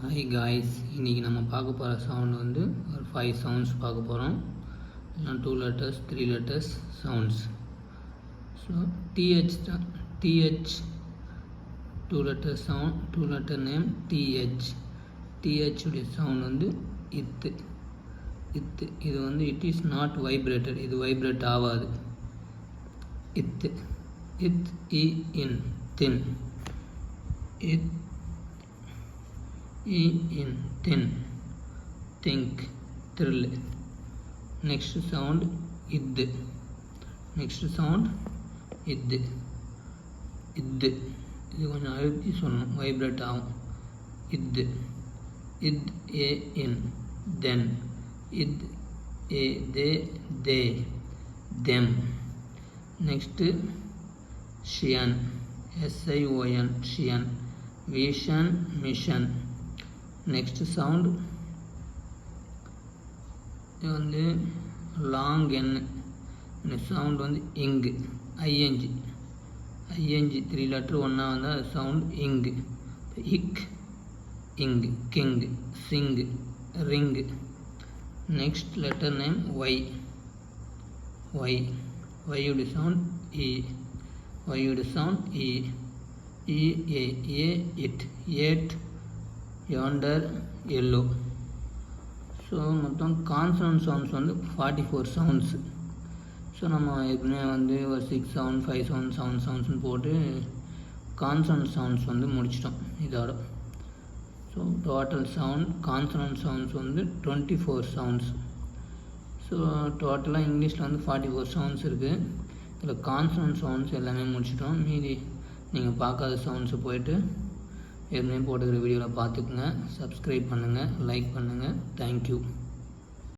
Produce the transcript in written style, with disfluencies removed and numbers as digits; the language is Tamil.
ஹாய் காய்ஸ், இன்றைக்கி நம்ம பார்க்க போகிற சவுண்ட் வந்து ஒரு 5 சவுண்ட்ஸ் பார்க்க போகிறோம். இல்லை 2 letters 3 letters sounds. So DH 2 letter sound, 2 letter name DH உடைய சவுண்ட் வந்து இத்து. இது வந்து இட் இஸ் நாட் வைப்ரேட்டட், இது வைப்ரேட் ஆகாது. இத் இன் தின், இத் in thin, think, thrill. Next sound id, இது கொஞ்சம் அழுத்தி சொல்லணும், வைப்ரேட் ஆகும். இத் ஏ இன் தென், இத் ஏ தே தெம். நெக்ஸ்ட்டு ஷியன், SION ஷியன், விஷன் மிஷன். நெக்ஸ்ட் சவுண்ட் இது வந்து லாங் என். இந்த சவுண்ட் வந்து இங்கு, ஐஎன்ஜி 3 letter ஒன்றா வந்தால் அது சவுண்ட் இங்கு. இக் இங்கு, king, sing, ring. Next letter name ஒய்யுடைய சவுண்ட் இட், ஏட், yonder, yellow. ஸோ மொத்தம் கான்சனன்ட் சவுண்ட்ஸ் வந்து 44 சவுண்ட்ஸு. ஸோ நம்ம ஏற்கனவே வந்து ஒரு 6 sound 5 sound 7 soundsன்னு போட்டு கான்சனன்ட் சவுண்ட்ஸ் வந்து முடிச்சிட்டோம் இதோட. So total sound consonant sounds வந்து 24 சவுண்ட்ஸ். ஸோ டோட்டலாக இங்கிலீஷில் வந்து 44 சவுண்ட்ஸ் இருக்குது. இதில் கான்சனன்ட் சவுண்ட்ஸ் எல்லாமே முடிச்சிட்டோம். மீதி நீங்கள் பார்க்காத சவுண்ட்ஸை போய்ட்டு ஏற்கனவே போட்டுக்கிற வீடியோவில் பார்த்துக்குங்க. சப்ஸ்கிரைப் பண்ணுங்கள், லைக் பண்ணுங்கள். தேங்க்யூ.